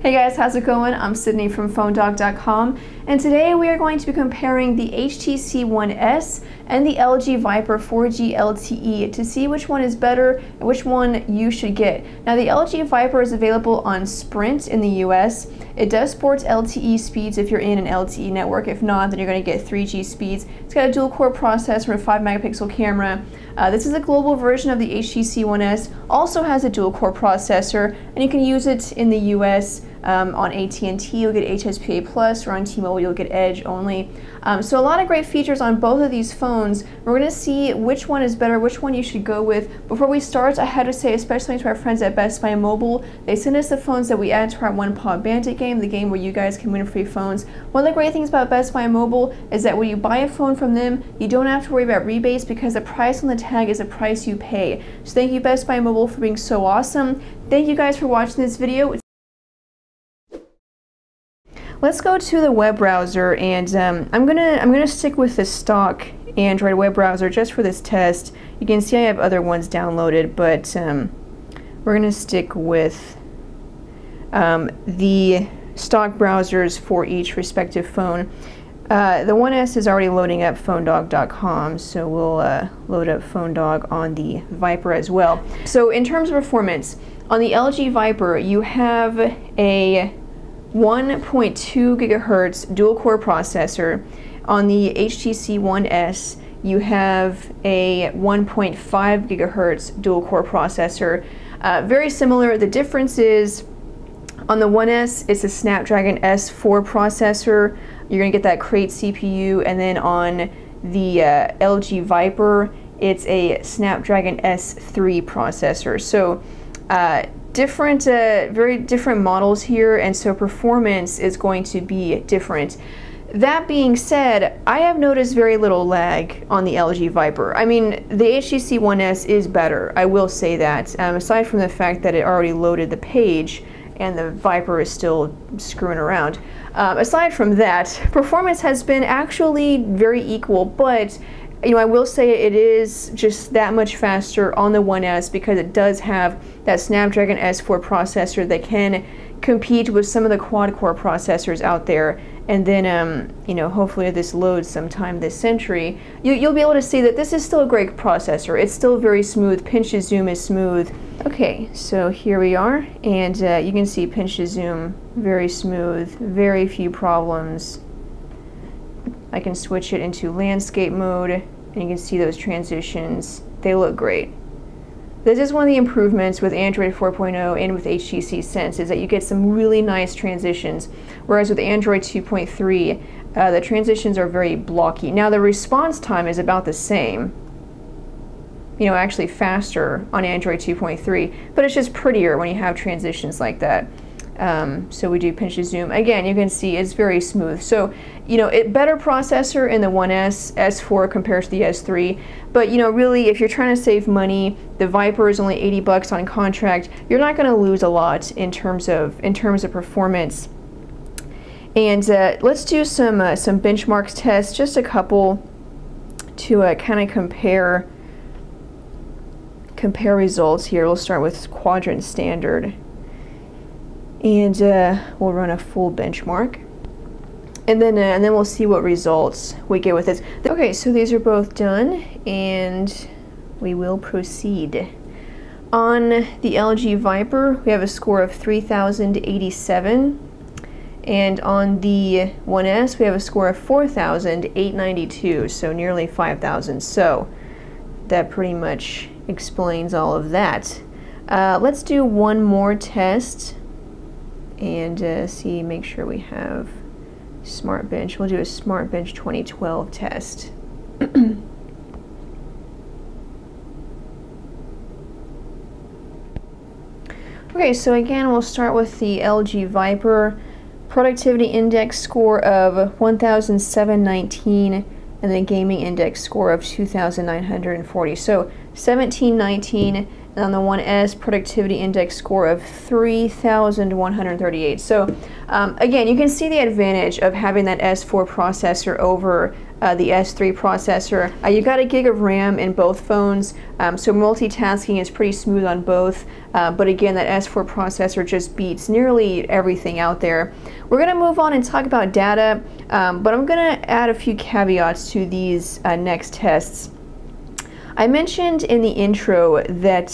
Hey guys, how's it going? I'm Sydney from PhoneDog.com, and today we are going to be comparing the HTC One S and the LG Viper 4G LTE to see which one is better and which one you should get. Now the LG Viper is available on Sprint in the US. It does support LTE speeds if you're in an LTE network. If not, then you're going to get 3G speeds. It's got a dual-core processor and a 5-megapixel camera. This is a global version of the HTC One S. Also has a dual-core processor, and you can use it in the US. On AT&T you'll get HSPA Plus, or on T-Mobile you'll get Edge only. So a lot of great features on both of these phones. We're going to see which one is better, which one you should go with. Before we start, I had to say, especially to our friends at Best Buy Mobile, they sent us the phones that we added to our One Paw Bandit game, the game where you guys can win free phones. One of the great things about Best Buy Mobile is that when you buy a phone from them, you don't have to worry about rebates because the price on the tag is the price you pay. So thank you Best Buy Mobile for being so awesome. Thank you guys for watching this video. Let's go to the web browser, and I'm gonna stick with the stock Android web browser just for this test. You can see I have other ones downloaded, but we're gonna stick with the stock browsers for each respective phone. The One S is already loading up PhoneDog.com, so we'll load up PhoneDog on the Viper as well. So in terms of performance, on the LG Viper, you have a 1.2 gigahertz dual-core processor. On the HTC One S, you have a 1.5 gigahertz dual-core processor. Very similar. The difference is on the One S, it's a Snapdragon S4 processor. You're going to get that Crate CPU, and then on the LG Viper, it's a Snapdragon S3 processor. So very different models here, and so performance is going to be different. That being said, I have noticed very little lag on the LG Viper. I mean, the HTC One S is better, I will say that, aside from the fact that it already loaded the page and the Viper is still screwing around. Aside from that, performance has been actually very equal, but I will say it is just that much faster on the One S because it does have that Snapdragon S4 processor that can compete with some of the quad-core processors out there. And then, hopefully this loads sometime this century, you'll be able to see that this is still a great processor. It's still very smooth. Pinch to zoom is smooth. Okay, so here we are, and you can see pinch to zoom, very smooth, very few problems. I can switch it into landscape mode, and you can see those transitions. They look great. This is one of the improvements with Android 4.0 and with HTC Sense, is that you get some really nice transitions, whereas with Android 2.3, the transitions are very blocky. Now the response time is about the same, actually faster on Android 2.3, but it's just prettier when you have transitions like that. So we do pinch to zoom. Again, you can see it's very smooth. So, better processor in the One S, S4 compared to the S3. But, really, if you're trying to save money, the Viper is only $80 on contract. You're not going to lose a lot in terms of performance. And let's do some benchmarks tests, just a couple to kind of compare results here. We'll start with quadrant standard. And we'll run a full benchmark, and then we'll see what results we get with this. Okay, so these are both done, and we will proceed. On the LG Viper, we have a score of 3,087, and on the One S, we have a score of 4,892, so nearly 5,000. So that pretty much explains all of that. Let's do one more test and make sure we have Smart Bench. We'll do a Smart Bench 2012 test. Okay, so again, we'll start with the LG Viper. Productivity index score of 1,719, and the gaming index score of 2,940. So 1,719. And on the One S, productivity index score of 3,138. So again, you can see the advantage of having that S4 processor over the S3 processor. You've got 1 gig of RAM in both phones, so multitasking is pretty smooth on both, but again, that S4 processor just beats nearly everything out there. We're going to move on and talk about data, but I'm going to add a few caveats to these next tests. I mentioned in the intro that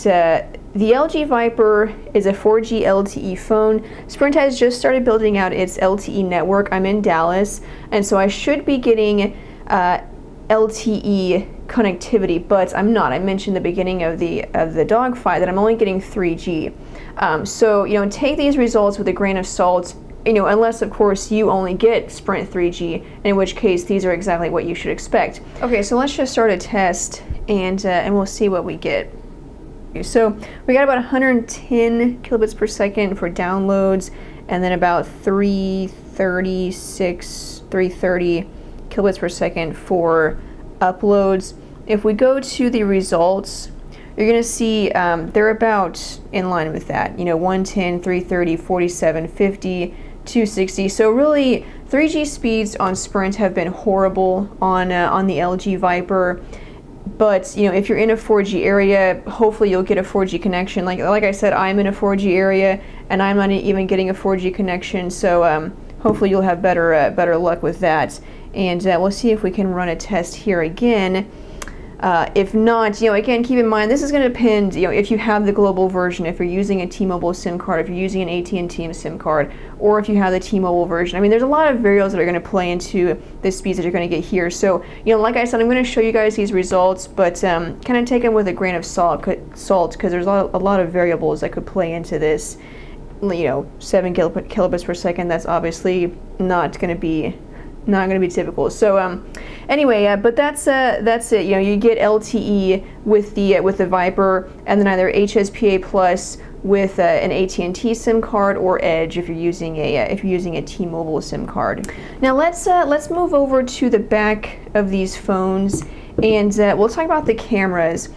the LG Viper is a 4G LTE phone. Sprint has just started building out its LTE network. I'm in Dallas, and so I should be getting LTE connectivity, but I'm not. I mentioned at the beginning of the Dogfight that I'm only getting 3G. So, you know, take these results with a grain of salt, you know, unless of course you only get Sprint 3G, in which case these are exactly what you should expect. Okay, so let's just start a test and we'll see what we get. So we got about 110 kilobits per second for downloads, and then about 330 kilobits per second for uploads. If we go to the results, you're going to see they're about in line with that. You know, 110, 330, 47, 50, 260. So really, 3G speeds on Sprint have been horrible on the LG Viper. But you know, if you're in a 4G area, hopefully you'll get a 4G connection. Like I said, I'm in a 4G area, and I'm not even getting a 4G connection. So hopefully you'll have better luck with that. And we'll see if we can run a test here again. If not, you know, again, keep in mind this is going to depend, you know, if you have the global version, if you're using a T-Mobile SIM card, if you're using an AT&T SIM card, or if you have the T-Mobile version. I mean, there's a lot of variables that are going to play into the speeds that you're going to get here. So, you know, like I said, I'm going to show you guys these results, but kind of take them with a grain of salt, because there's a lot of variables that could play into this. You know, 7 kilobits per second. That's obviously not going to be typical. So anyway, but that's it. You know, you get LTE with the Viper, and then either HSPA Plus with an AT&T SIM card, or Edge if you're using a T-Mobile SIM card. Now let's move over to the back of these phones, and we'll talk about the cameras.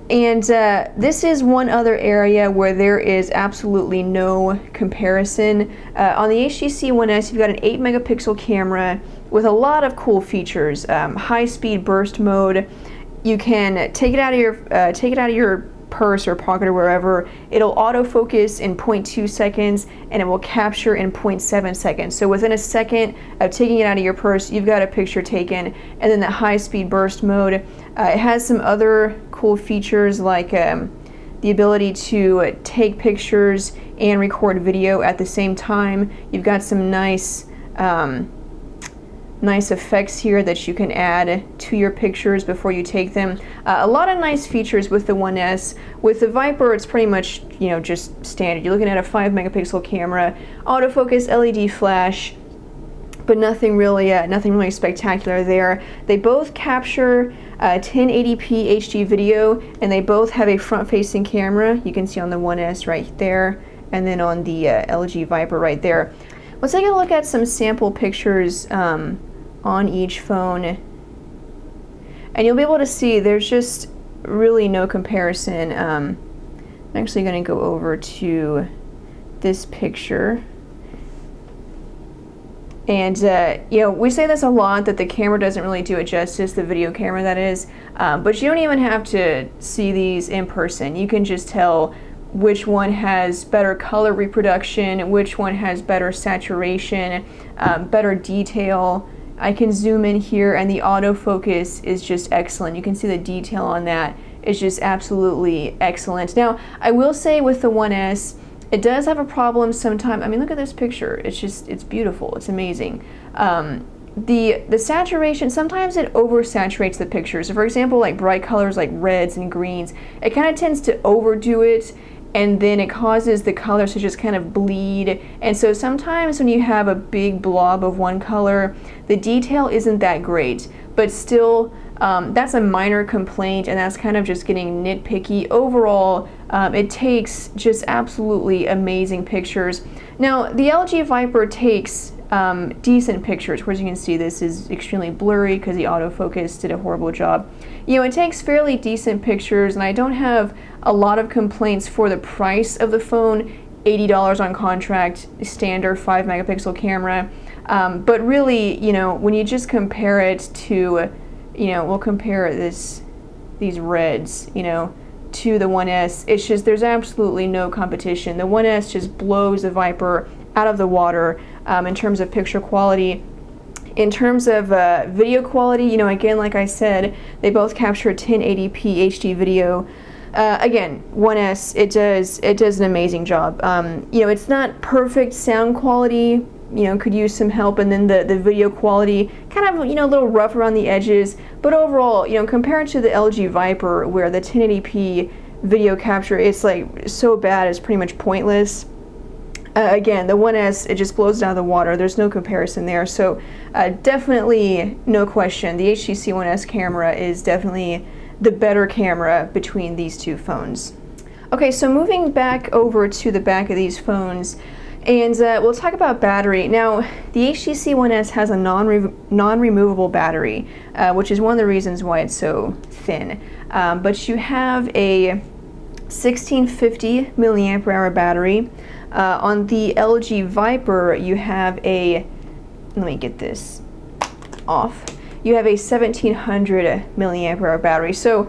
And this is one other area where there is absolutely no comparison. On the HTC One S, you've got an 8 megapixel camera with a lot of cool features. High-speed burst mode. You can take it out of your purse or pocket or wherever. It'll autofocus in 0.2 seconds, and it will capture in 0.7 seconds. So within a second of taking it out of your purse, you've got a picture taken. And then the high-speed burst mode, it has some other cool features like the ability to take pictures and record video at the same time. You've got some nice effects here that you can add to your pictures before you take them. A lot of nice features with the One S. With the Viper, it's pretty much, you know, just standard. You're looking at a 5 megapixel camera, autofocus, LED flash, but nothing really spectacular there. They both capture 1080p HD video, and they both have a front-facing camera. You can see on the One S right there, and then on the LG Viper right there. Let's take a look at some sample pictures on each phone, and you'll be able to see there's just really no comparison. I'm actually going to go over to this picture, and you know, we say this a lot, that the camera doesn't really do it justice, the video camera that is, but you don't even have to see these in person. You can just tell which one has better color reproduction, which one has better saturation, better detail. I can zoom in here, and the autofocus is just excellent. You can see the detail on that is just absolutely excellent. Now, I will say with the One S, it does have a problem sometimes. I mean, look at this picture. It's beautiful. It's amazing. The saturation, sometimes it oversaturates the picture. So for example, like bright colors like reds and greens, it kind of tends to overdo it, and then it causes the colors to just kind of bleed. And so sometimes when you have a big blob of one color, the detail isn't that great, but still that's a minor complaint, and that's kind of just getting nitpicky. Overall, it takes just absolutely amazing pictures. Now, the LG Viper takes decent pictures. Whereas you can see this is extremely blurry because the autofocus did a horrible job. You know, it takes fairly decent pictures, and I don't have a lot of complaints for the price of the phone. $80 on contract, standard 5 megapixel camera. But really, you know, when you just compare it to, you know, we'll compare these reds, you know, to the One S, it's just, there's absolutely no competition. The One S just blows the Viper out of the water in terms of picture quality. In terms of video quality, you know, again, like I said, they both capture 1080p HD video. Again, One S, it does an amazing job. You know, it's not perfect sound quality, you know, could use some help, and then the video quality kind of, you know, a little rough around the edges, but overall, you know, compared to the LG Viper where the 1080p video capture, it's like so bad it's pretty much pointless. Again, the One S, it just blows it out of the water. There's no comparison there. So definitely, no question, the HTC One S camera is definitely the better camera between these two phones. Okay, so moving back over to the back of these phones, and we'll talk about battery. Now, the HTC One S has a non-removable battery, which is one of the reasons why it's so thin. But you have a 1650 milliamp hour battery. On the LG Viper, you have a, let me get this off, you have a 1700 milliamp hour battery. So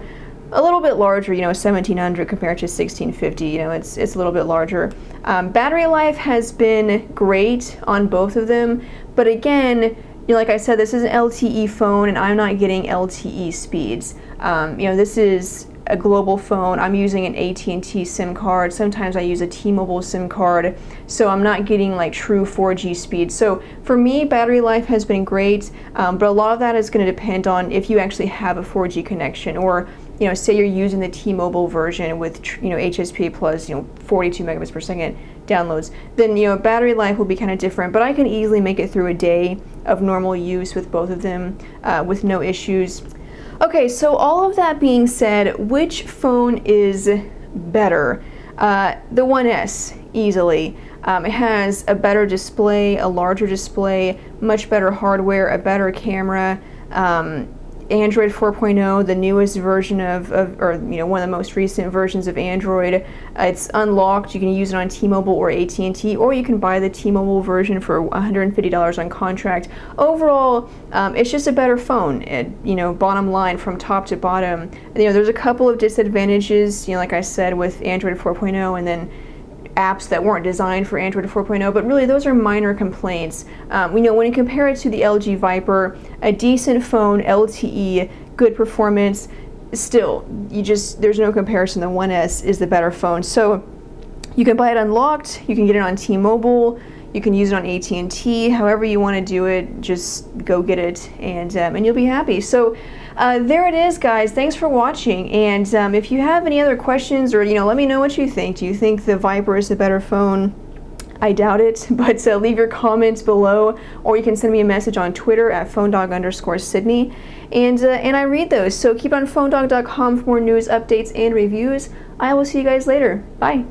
a little bit larger, you know, 1700 compared to 1650, you know, it's a little bit larger. Battery life has been great on both of them, but again, you know, like I said, this is an LTE phone and I'm not getting LTE speeds. You know, this is a global phone. I'm using an AT&T SIM card. Sometimes I use a T-Mobile SIM card, so I'm not getting like true 4G speed. So for me, battery life has been great, but a lot of that is going to depend on if you actually have a 4G connection, or, you know, say you're using the T-Mobile version with, you know, HSPA plus, you know, 42 megabits per second downloads, then, you know, battery life will be kind of different, but I can easily make it through a day of normal use with both of them with no issues. Okay, so all of that being said, which phone is better? The One S, easily. It has a better display, a larger display, much better hardware, a better camera. Android 4.0, the newest version or you know, one of the most recent versions of Android. It's unlocked. You can use it on T-Mobile or AT&T, or you can buy the T-Mobile version for $150 on contract. Overall, it's just a better phone. You know, bottom line, from top to bottom. You know, there's a couple of disadvantages, you know, like I said, with Android 4.0, and then apps that weren't designed for Android 4.0, but really those are minor complaints. We know when you compare it to the LG Viper, a decent phone, LTE, good performance, still, there's no comparison. The One S is the better phone. So you can buy it unlocked, you can get it on T-Mobile, you can use it on AT&T, however you want to do it, just go get it, and you'll be happy. So there it is, guys. Thanks for watching, and if you have any other questions, or, you know, let me know what you think. Do you think the Viper is a better phone? I doubt it, but leave your comments below, or you can send me a message on Twitter at phonedog_Sydney, and I read those. So keep on phonedog.com for more news, updates, and reviews. I will see you guys later. Bye.